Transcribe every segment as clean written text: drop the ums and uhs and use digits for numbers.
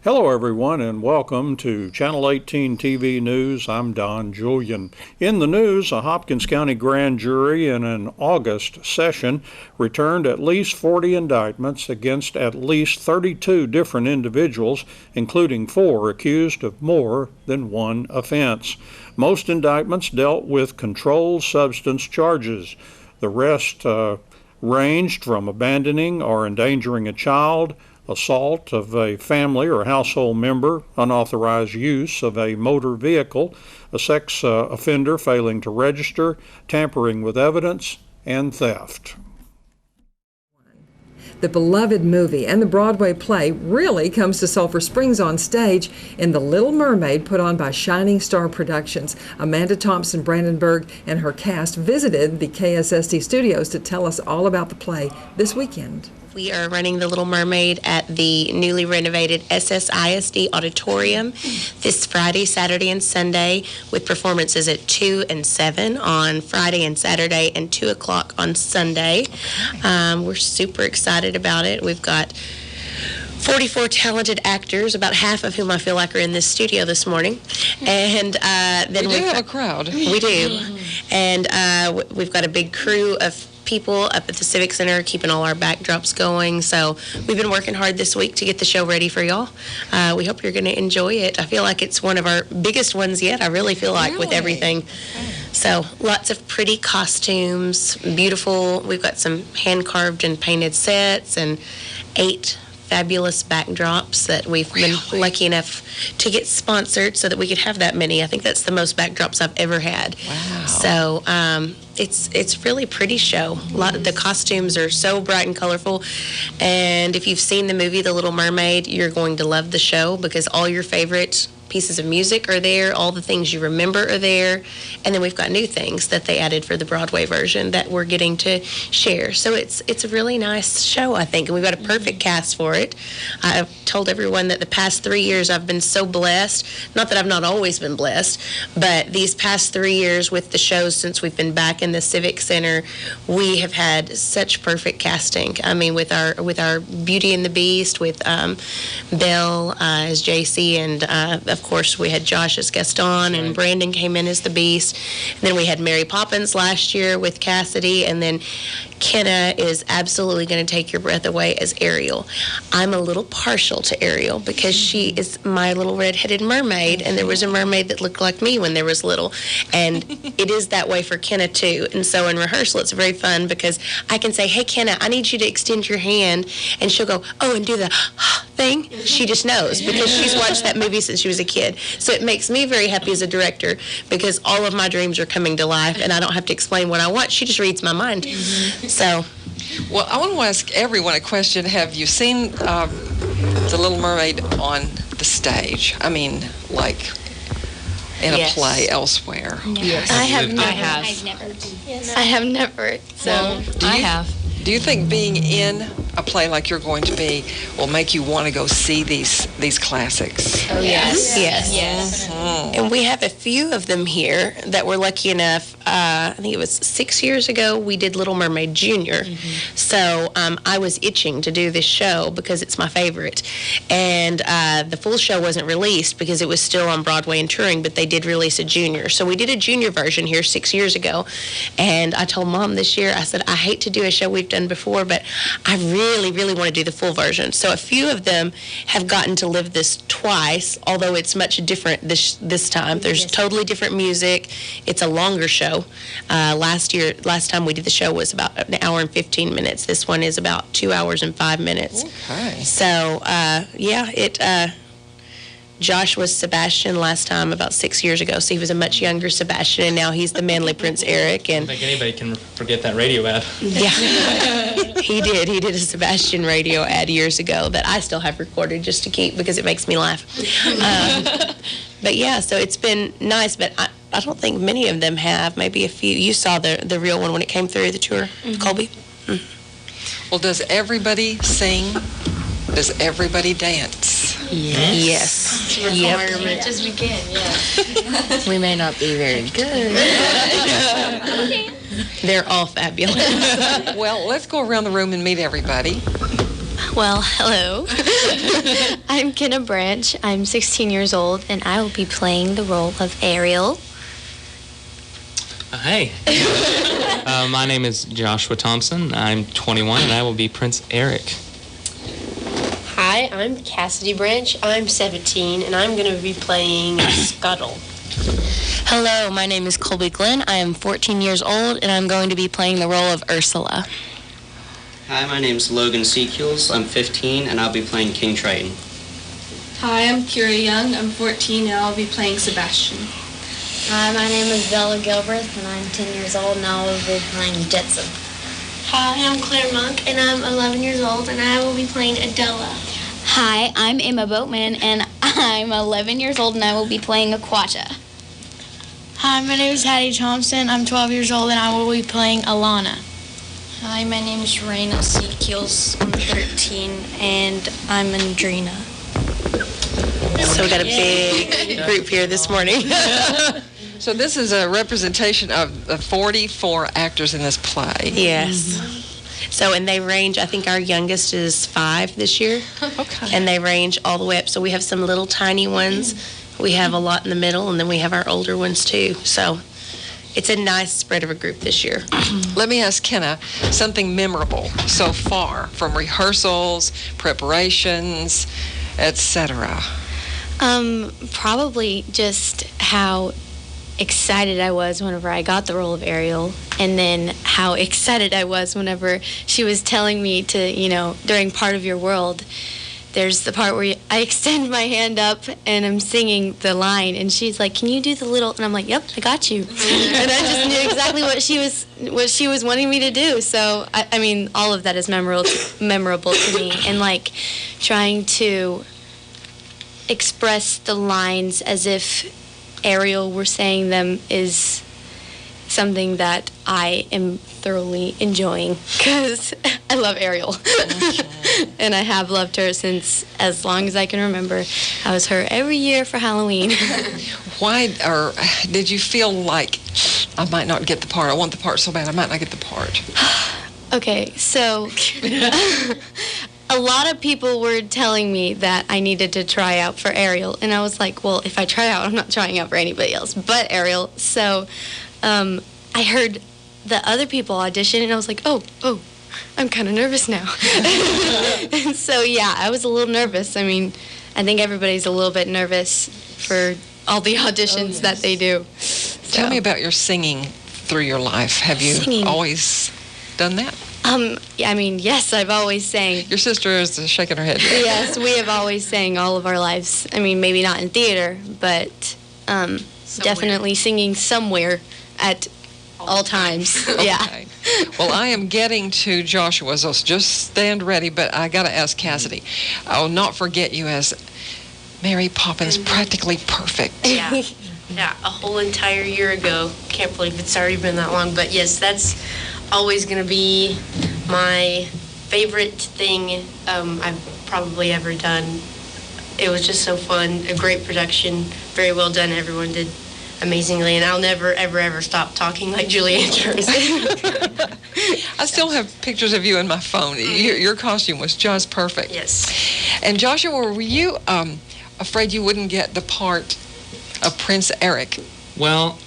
Hello, everyone, and welcome to Channel 18 TV News. I'm Don Julian. In the news, a Hopkins County grand jury in an August session returned at least 40 indictments against at least 32 different individuals, including 4 accused of more than one offense. Most indictments dealt with controlled substance charges. The rest ranged from abandoning or endangering a child, assault of a family or household member, unauthorized use of a motor vehicle, a sex offender failing to register, tampering with evidence, and theft. The beloved movie and the Broadway play really comes to Sulphur Springs on stage in The Little Mermaid, put on by Shining Star Productions. Amanda Thompson Brandenburg and her cast visited the KSST studios to tell us all about the play this weekend. We are running The Little Mermaid at the newly renovated SSISD Auditorium this Friday, Saturday, and Sunday, with performances at 2 and 7 on Friday and Saturday and 2 o'clock on Sunday. We're super excited about it. We've got 44 talented actors, about half of whom I feel like are in this studio this morning. And then we do have a crowd. We do. And we've got a big crew of people up at the Civic Center keeping all our backdrops going. So we've been working hard this week to get the show ready for y'all. We hope you're going to enjoy it. I feel like it's one of our biggest ones yet. I really feel like with everything. So lots of pretty costumes, beautiful. We've got some hand-carved and painted sets and 8 fabulous backdrops that we've been lucky enough to get sponsored so that we could have that many. I think that's the most backdrops I've ever had. Wow. So it's really a pretty show. The costumes are so bright and colorful, and if you've seen the movie The Little Mermaid, you're going to love the show because all your favorite pieces of music are there, all the things you remember are there, and then we've got new things that they added for the Broadway version that we're getting to share. So it's a really nice show, I think, and we've got a perfect cast for it. I've told everyone that the past 3 years I've been so blessed, not that I've not always been blessed, but these past 3 years with the shows since we've been back in the Civic Center, we have had such perfect casting. I mean, with our Beauty and the Beast, with Belle as JC, and of course, we had Josh as Gaston, and Brandon came in as the Beast. And then we had Mary Poppins last year with Cassidy, and then Kenna is absolutely going to take your breath away as Ariel. I'm a little partial to Ariel because she is my little red-headed mermaid, and there was a mermaid that looked like me when there was little, and it is that way for Kenna too. And so in rehearsal, it's very fun because I can say, "Hey Kenna, I need you to extend your hand," and she'll go, "Oh," and do the thing. She just knows because she's watched that movie since she was a kid. So it makes me very happy as a director because all of my dreams are coming to life, and I don't have to explain what I want. She just reads my mind. So, well, I want to ask everyone a question. Have you seen The Little Mermaid on the stage? I mean, like in a play elsewhere. No. yes. I have never. I have never. So I have. Do you think being in a play like you're going to be will make you want to go see these classics? Oh, yes. Yes. And we have a few of them here that we're lucky enough. I think it was 6 years ago we did Little Mermaid Junior. So I was itching to do this show because it's my favorite. And the full show wasn't released because it was still on Broadway and touring, but they did release a junior. So we did a junior version here 6 years ago. And I told Mom this year, I said, I hate to do a show we've done before, but I really want to do the full version. So a few of them have gotten to live this twice, although it's much different this time. There's totally different music. It's a longer show. Last time we did the show was about an hour and 15 minutes. This one is about 2 hours and 5 minutes. Okay. So Josh was Sebastian last time about 6 years ago, so he was a much younger Sebastian, and now he's the manly Prince Eric. And I don't think anybody can forget that radio ad. Yeah, he did. He did a Sebastian radio ad years ago that I still have recorded just to keep because it makes me laugh. But yeah, so it's been nice, but I don't think many of them have. Maybe a few. You saw the real one when it came through the tour, Colby? Well, does everybody sing? Does everybody dance? Yes. Requirement. Just we can, yeah. We may not be very good. They're all fabulous. Well, let's go around the room and meet everybody. Well, hello. I'm Kenna Branch. I'm 16 years old, and I will be playing the role of Ariel. Hey. My name is Joshua Thompson. I'm 21, and I will be Prince Eric. Hi, I'm Cassidy Branch. I'm 17, and I'm going to be playing Scuttle. Hello, my name is Colby Glenn. I am 14 years old, and I'm going to be playing the role of Ursula. Hi, my name's Logan Seekules. I'm 15, and I'll be playing King Triton. Hi, I'm Kira Young. I'm 14, and I'll be playing Sebastian. Hi, my name is Bella Gilbreth, and I'm 10 years old, and I will be playing Jetson. Hi, I'm Claire Monk, and I'm 11 years old, and I will be playing Adela. Hi, I'm Emma Boatman, and I'm 11 years old, and I will be playing Aquata. Hi, my name is Hattie Thompson. I'm 12 years old, and I will be playing Alana. Hi, my name is Raina Seekules. I'm 13, and I'm Andrina. So we got a big group here this morning. So this is a representation of the 44 actors in this play. Yes. So, and they range, I think our youngest is 5 this year. Okay. And they range all the way up. So we have some little tiny ones. We have a lot in the middle, and then we have our older ones too. So it's a nice spread of a group this year. Let me ask Kenna something memorable so far from rehearsals, preparations, etc. Probably just how excited I was whenever I got the role of Ariel, and then how excited I was whenever she was telling me to, during Part of Your World, there's the part where I extend my hand up and I'm singing the line, and she's like, "Can you do the little?" And I'm like, "Yep, I got you." And I just knew exactly what she was wanting me to do. So I mean, all of that is memorable to me, and like trying to express the lines as if Ariel were saying them is something that I am thoroughly enjoying, because I love Ariel. And I have loved her since as long as I can remember. I was her every year for Halloween. Why, or did you feel like, I might not get the part, I want the part so bad, I might not get the part? Okay, so a lot of people were telling me that I needed to try out for Ariel, and I was like, well, if I try out, I'm not trying out for anybody else but Ariel. So I heard the other people audition, and I was like, oh, I'm kind of nervous now. And so, yeah, I was a little nervous. I mean, I think everybody's a little bit nervous for all the auditions that they do. So. Tell me about your singing through your life. Have you always done that? I mean, yes, I've always sang. Your sister is shaking her head. Yes, we have always sang all of our lives. I mean, maybe not in theater, but definitely singing somewhere at all times. Okay. Yeah. Well, I am getting to Joshua, so just stand ready, but I got to ask Cassidy. I'll not forget you as Mary Poppins, practically perfect. Yeah. Yeah, a whole entire year ago. Can't believe it's already been that long, but yes, that's always going to be my favorite thing I've probably ever done. It was just so fun, a great production, very well done. Everyone did amazingly, and I'll never, ever, ever stop talking like Julie Andrews. I still have pictures of you in my phone. Your costume was just perfect. Yes. And Joshua, were you afraid you wouldn't get the part of Prince Eric? Well,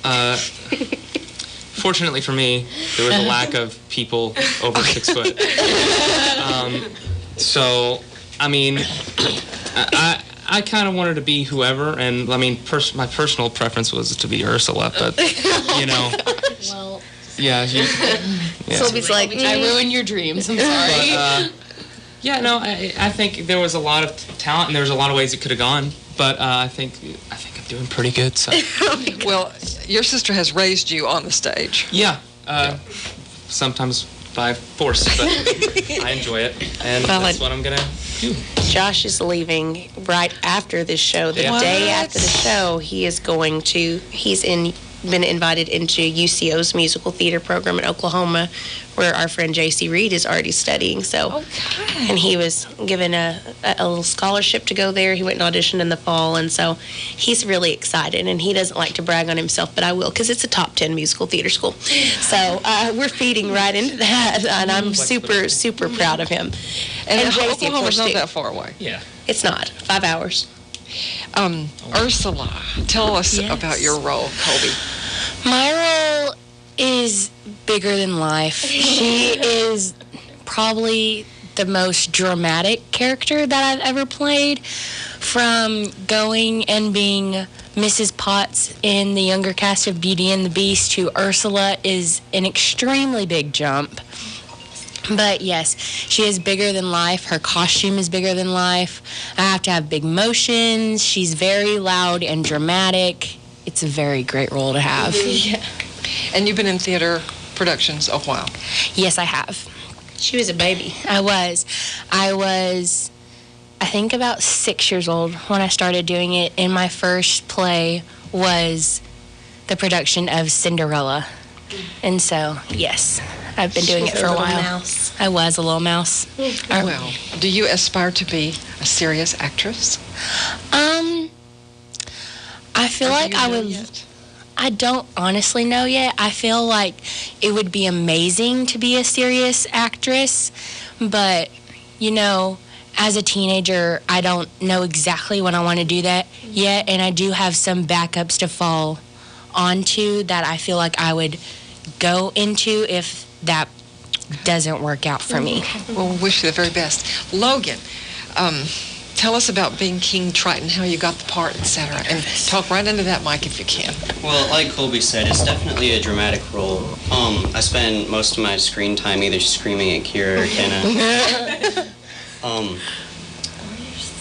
fortunately for me, there was a lack of people over 6 foot. So, I mean, I kind of wanted to be whoever, and I mean, my personal preference was to be Ursula, but Well, yeah. Sylvie's like, I ruined your dreams. I'm sorry. But, I think there was a lot of talent, and there was a lot of ways it could have gone, but I think I'm doing pretty good. So. Well, your sister has raised you on the stage. Yeah, sometimes by force, but I enjoy it, and that's what I'm gonna do. Josh is leaving right after this show. The day after the show, he's been invited into UCO's musical theater program in Oklahoma, where our friend J.C. Reed is already studying. So, and he was given a little scholarship to go there. He went and auditioned in the fall, and so he's really excited. And he doesn't like to brag on himself, but I will, because it's a top 10 musical theater school. So we're feeding right into that, and I'm super, super proud of him. And Jay's the Oklahoma's not enforced that far away. Yeah. It's not. 5 hours. Ursula, tell us about your role, Colby. My role is bigger than life. She is probably the most dramatic character that I've ever played, from going and being Mrs. Potts in the younger cast of Beauty and the Beast to Ursula is an extremely big jump. But yes, she is bigger than life. Her costume is bigger than life. I have to have big motions. She's very loud and dramatic. It's a very great role to have. Yeah. And you've been in theater productions a while. Yes, I have. She was a baby. I was, I think, about 6 years old when I started doing it, and my first play was the production of Cinderella. And so, yes, I've been doing it for a while. Mouse. I was a little mouse. Well, do you aspire to be a serious actress? I feel like I would. I don't honestly know yet. I feel like it would be amazing to be a serious actress, but, you know, as a teenager, I don't know exactly when I want to do that yet, and I do have some backups to fall onto that I feel like I would go into if that doesn't work out for me. Well, we wish you the very best. Logan, tell us about being King Triton, how you got the part, etc. And talk right into that mic if you can. Well, like Colby said, it's definitely a dramatic role. I spend most of my screen time either screaming at Kira or Kenna.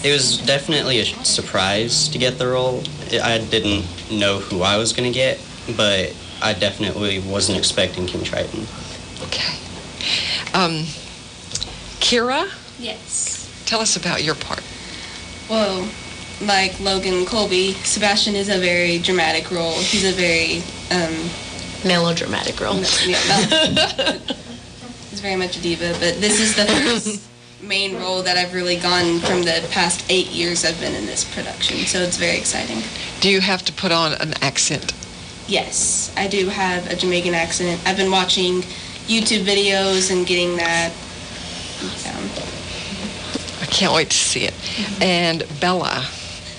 It was definitely a surprise to get the role. I didn't know who I was going to get, but I definitely wasn't expecting King Triton. Okay. Kira, Yes. tell us about your part. Well, like Logan and Colby, Sebastian is a very dramatic role. He's a very Melodramatic role. He's very much a diva, but this is the first main role that I've really gone from the past 8 years I've been in this production, so it's very exciting. Do you have to put on an accent? Yes, I do have a Jamaican accent. I've been watching YouTube videos and getting that down. I can't wait to see it. And Bella,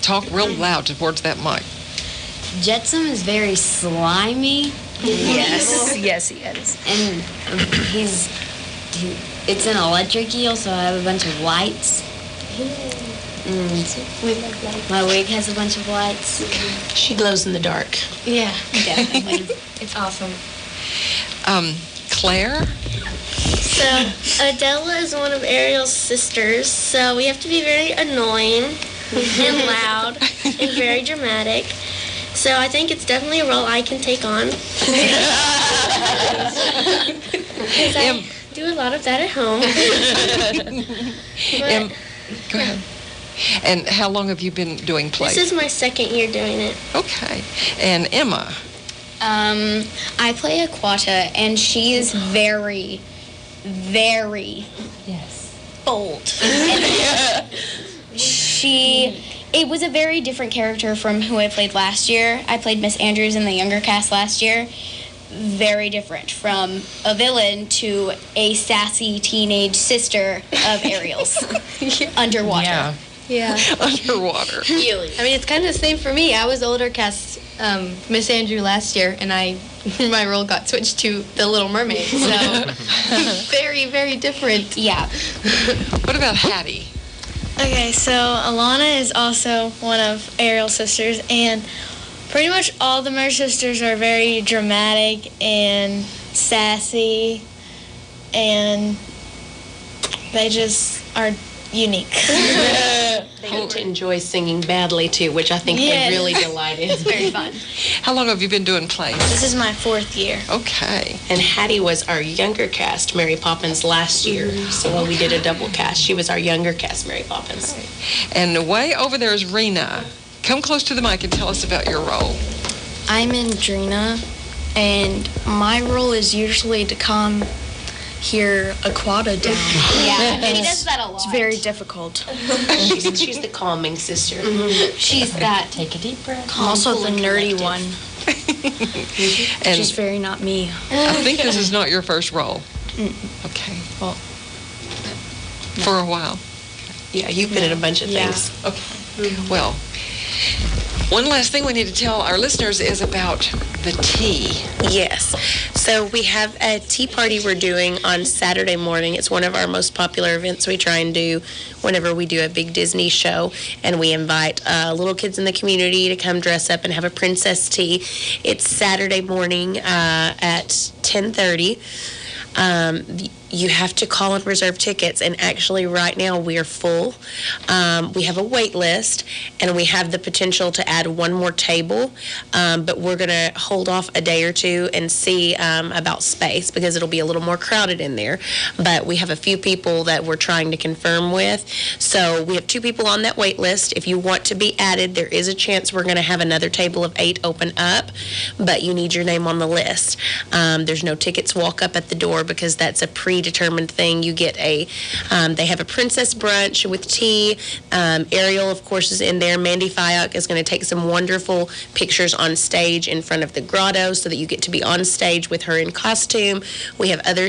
talk real loud towards that mic. Jetsam is very slimy. Yes, yes, he is. And it's an electric eel, so I have a bunch of lights. My wig has a bunch of lights. She glows in the dark. Yeah, definitely. It's awesome. Claire? So, Adela is one of Ariel's sisters, so we have to be very annoying and loud and very dramatic. So I think it's definitely a role I can take on. Because I do a lot of that at home. Go ahead. And how long have you been doing plays? This is my second year doing it. Okay. And Emma? I play Aquata, and she is very, very bold. It was a very different character from who I played last year. I played Miss Andrews in the younger cast last year. Very different, from a villain to a sassy teenage sister of Ariel's underwater. Yeah. Underwater. I mean, it's kind of the same for me. I was older cast Miss Andrew last year, and my role got switched to the Little Mermaid. So very, very different. Yeah. What about Hattie? Okay, so Alana is also one of Ariel's sisters, and pretty much all the Mer sisters are very dramatic and sassy, and they just are unique. They get to enjoy singing badly, too, which I think they really delight in. It's very fun. How long have you been doing plays? This is my 4th year. Okay. And Hattie was our younger cast, Mary Poppins, last year. So when we did a double cast, she was our younger cast, Mary Poppins. And way over there is Rena. Come close to the mic and tell us about your role. I'm Indrina, and my role is usually to calm here Aquata down. Yeah, and he does that a lot. It's very difficult. She's the calming sister. She's that. Take a deep breath. I'm also the nerdy collective. one. And She's very not me. I think this is not your first role. Okay. Well, For a while. Yeah, you've been in a bunch of things. Okay. Well, one last thing we need to tell our listeners is about the tea. Yes. So we have a tea party we're doing on Saturday morning. It's one of our most popular events we try and do whenever we do a big Disney show, and we invite little kids in the community to come dress up and have a princess tea. It's Saturday morning at 10:30. You have to call and reserve tickets, and actually right now we are full. We have a wait list, and we have the potential to add one more table, but we're going to hold off a day or two and see about space, because it'll be a little more crowded in there. But we have a few people that we're trying to confirm with. So we have 2 people on that wait list. If you want to be added, there is a chance we're going to have another table of 8 open up, but you need your name on the list. There's no tickets walk up at the door, because that's a predetermined thing. You get they have a princess brunch with tea. Ariel, of course, is in there. Mandy Fayok is going to take some wonderful pictures on stage in front of the grotto, so that you get to be on stage with her in costume. We have other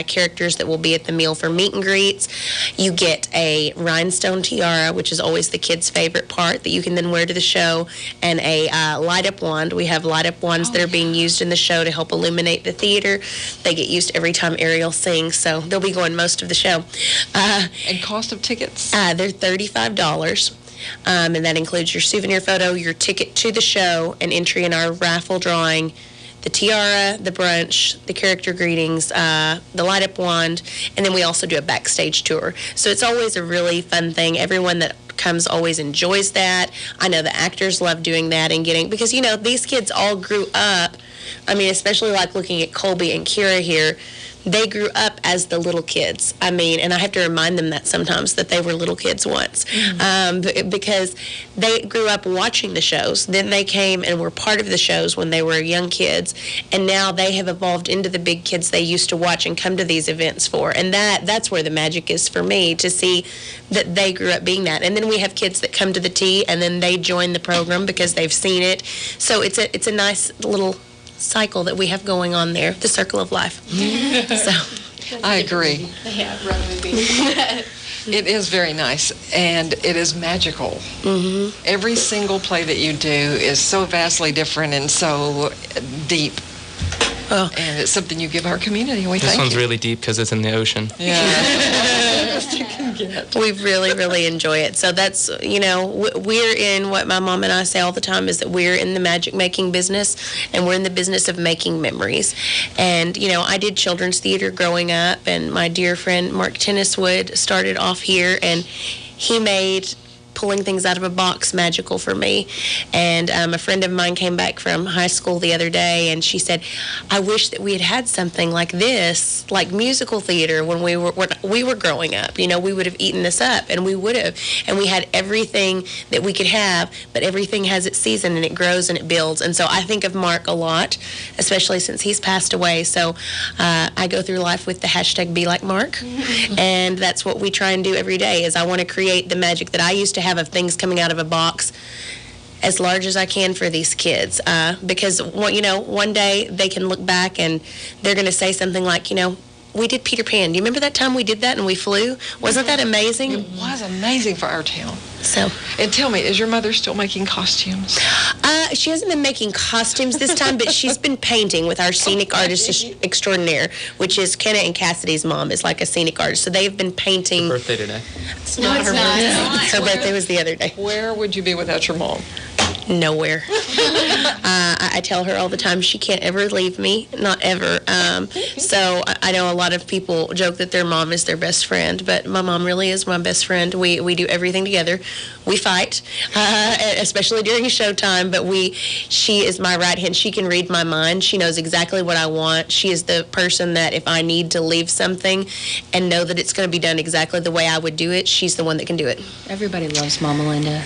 characters that will be at the meal for meet and greets. You get a rhinestone tiara, which is always the kids' favorite part, that you can then wear to the show, and a light-up wand. We have light-up wands that are being used in the show to help illuminate the theater. They get used every time Ariel sings, so they'll be going most of the show. And cost of tickets? They're $35. And that includes your souvenir photo, your ticket to the show, an entry in our raffle drawing, the tiara, the brunch, the character greetings, the light-up wand, and then we also do a backstage tour. So it's always a really fun thing. Everyone that comes always enjoys that. I know the actors love doing that and because, these kids all grew up. I mean, especially like looking at Colby and Kira here, they grew up as the little kids. I mean, and I have to remind them that sometimes, that they were little kids once, because they grew up watching the shows. Then they came and were part of the shows when they were young kids, and now they have evolved into the big kids they used to watch and come to these events for. And that's where the magic is for me, to see that they grew up being that. And then we have kids that come to the tea, and then they join the program because they've seen it. So it's a nice little cycle that we have going on there, the circle of life. So I agree. Yeah, movie. It is very nice, and it is magical. Mm-hmm. Every single play that you do is so vastly different and so deep. Oh. And it's something you give our community. This one's really deep because it's in the ocean. Yeah. We really, really enjoy it. So that's, we're in what my mom and I say all the time, is that we're in the magic making business, and we're in the business of making memories. And, I did children's theater growing up, and my dear friend Mark Tenniswood started off here, and he made pulling things out of a box magical for me. And a friend of mine came back from high school the other day, and she said, I wish that we had something like this, like musical theater, when we were growing up. We would have eaten this up, and we would have. And we had everything that we could have, but everything has its season, and it grows and it builds. And so I think of Mark a lot, especially since he's passed away. So I go through life with the hashtag Be Like Mark, and that's what we try and do every day, is I want to create the magic that I used to have of things coming out of a box as large as I can for these kids, because one day they can look back and they're going to say something like, we did Peter Pan. Do you remember that time we did that and we flew? Wasn't that amazing? It was amazing for our town. So, and tell me, is your mother still making costumes? She hasn't been making costumes this time, but she's been painting with our scenic artist extraordinaire, which is Kenna and Cassidy's mom is like a scenic artist. So they've been painting. Her birthday today. It's not her birthday. Her birthday was the other day. Where would you be without your mom? Nowhere. I tell her all the time she can't ever leave me, not ever. So I know a lot of people joke that their mom is their best friend, but my mom really is my best friend. We do everything together. We fight, especially during showtime, but she is my right hand. She can read my mind. She knows exactly what I want. She is the person that if I need to leave something and know that it's going to be done exactly the way I would do it, she's the one that can do it. Everybody loves Mama Linda.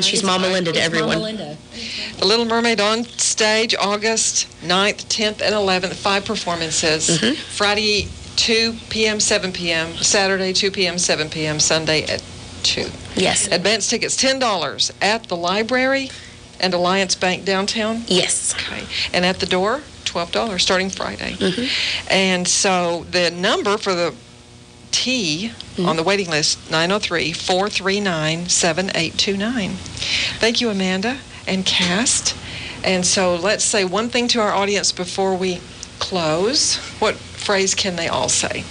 She's Mama Linda to everyone. Mama Linda. The Little Mermaid on stage, August 9th, 10th, and 11th, 5 performances. Mm-hmm. Friday, 2 p.m., 7 p.m., Saturday, 2 p.m., 7 p.m., Sunday at 2. Yes. Advance tickets, $10 at the library and Alliance Bank downtown? Yes. Okay. And at the door, $12, starting Friday. Mm-hmm. And so the number for the T on the waiting list, 903-439-7829. Thank you, Amanda and cast. And so let's say one thing to our audience before we close. What phrase can they all say?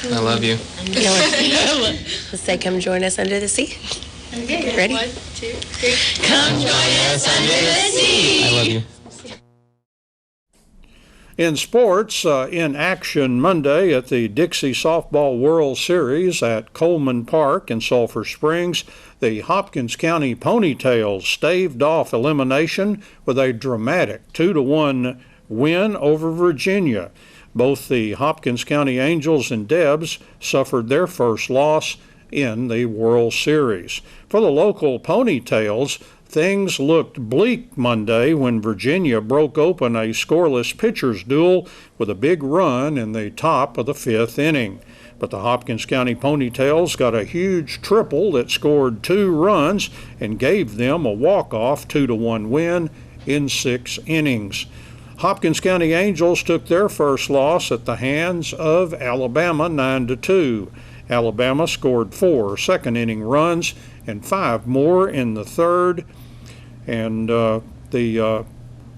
I love you. Let's say, come join us under the sea. Okay. Ready? 1, 2, 3. Come join us under the sea. I love you. In sports, in action Monday at the Dixie Softball World Series at Coleman Park in Sulphur Springs, the Hopkins County Ponytails staved off elimination with a dramatic 2-1 win over Virginia. Both the Hopkins County Angels and Debs suffered their first loss in the World Series. For the local Ponytails, things looked bleak Monday when Virginia broke open a scoreless pitcher's duel with a big run in the top of the 5th inning. But the Hopkins County Ponytails got a huge triple that scored 2 runs and gave them a walk-off 2-1 win in 6 innings. Hopkins County Angels took their first loss at the hands of Alabama 9-2. Alabama scored 4 second-inning runs and 5 more in the 3rd. And the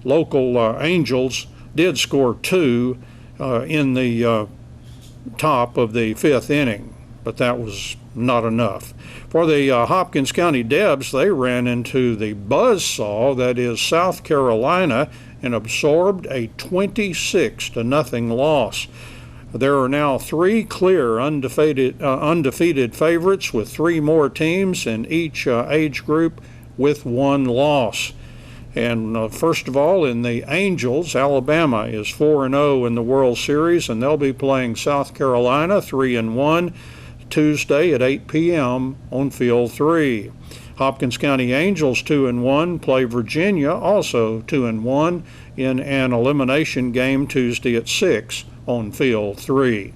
local Angels did score 2 in the top of the 5th inning, but that was not enough. For the Hopkins County Debs, they ran into the buzzsaw that is South Carolina and absorbed a 26-0 loss. There are now 3 clear undefeated favorites with 3 more teams in each age group with 1 loss. And first of all, in the Angels, Alabama is 4-0 in the World Series, and they'll be playing South Carolina 3-1 Tuesday at 8 p.m. on Field 3. Hopkins County Angels 2-1 play Virginia, also 2-1, in an elimination game Tuesday at 6 on Field 3.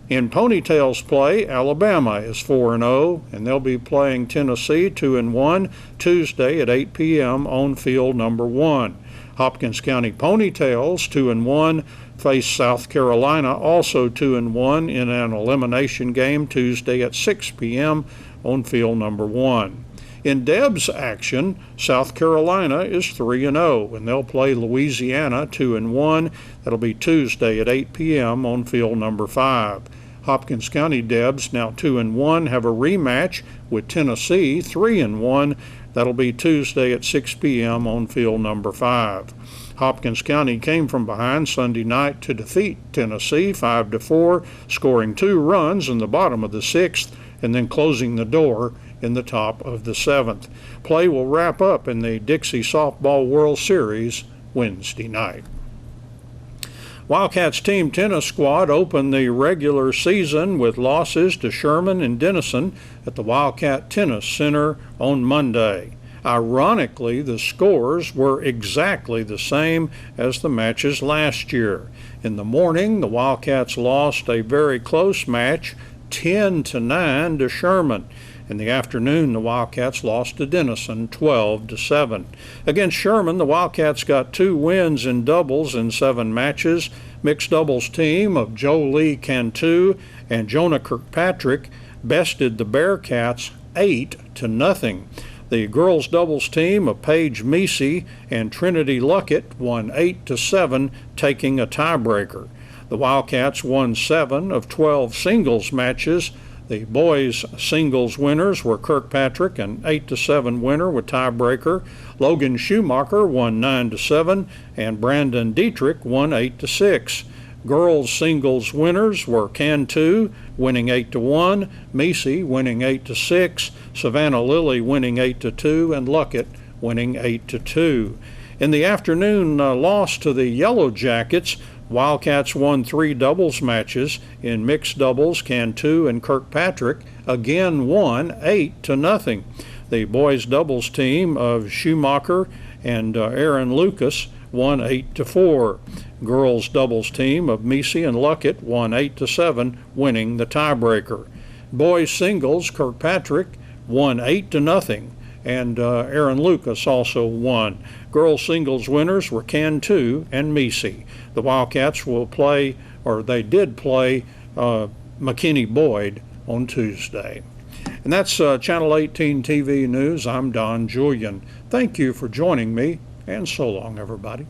In Ponytails play, Alabama is 4-0, and they'll be playing Tennessee 2-1 Tuesday at 8 p.m. on Field number 1. Hopkins County Ponytails 2-1 face South Carolina, also 2-1, in an elimination game Tuesday at 6 p.m. on Field number 1. In Debs action, South Carolina is 3-0, and they'll play Louisiana 2-1. That'll be Tuesday at 8 p.m. on Field number 5. Hopkins County Debs, now 2-1, have a rematch with Tennessee 3-1. That'll be Tuesday at 6 p.m. on Field number 5. Hopkins County came from behind Sunday night to defeat Tennessee 5-4, scoring 2 runs in the bottom of the 6th and then closing the door in the top of the 7th. Play will wrap up in the Dixie Softball World Series Wednesday night. Wildcats team tennis squad opened the regular season with losses to Sherman and Denison at the Wildcat Tennis Center on Monday. Ironically, the scores were exactly the same as the matches last year. In the morning, the Wildcats lost a very close match, 10-9 to Sherman. In the afternoon, the Wildcats lost to Denison 12-7. Against Sherman, the Wildcats got 2 wins in doubles in 7 matches. Mixed doubles team of Jolie Cantu and Jonah Kirkpatrick bested the Bearcats 8-0. The girls doubles team of Paige Meesey and Trinity Luckett won 8-7, taking a tiebreaker. The Wildcats won 7 of 12 singles matches. The boys' singles winners were Kirkpatrick, an 8-7 winner with tiebreaker. Logan Schumacher won 9-7, and Brandon Dietrich won 8-6. Girls' singles winners were Cantu winning 8-1, Meesey winning 8-6, Savannah Lilly winning 8-2, and Luckett winning 8-2. In the afternoon loss to the Yellow Jackets, Wildcats won 3 doubles matches. In mixed doubles, Cantu and Kirkpatrick again won 8-0. The boys doubles team of Schumacher and Aaron Lucas won 8-4. Girls doubles team of Meesey and Luckett won 8-7, winning the tiebreaker. Boys singles, Kirkpatrick won 8-0, and Aaron Lucas also won. Girls singles winners were Cantu and Meesey. The Wildcats will play, or they did play, McKinney Boyd on Tuesday. And that's Channel 18 TV News. I'm Don Julian. Thank you for joining me, and so long, everybody.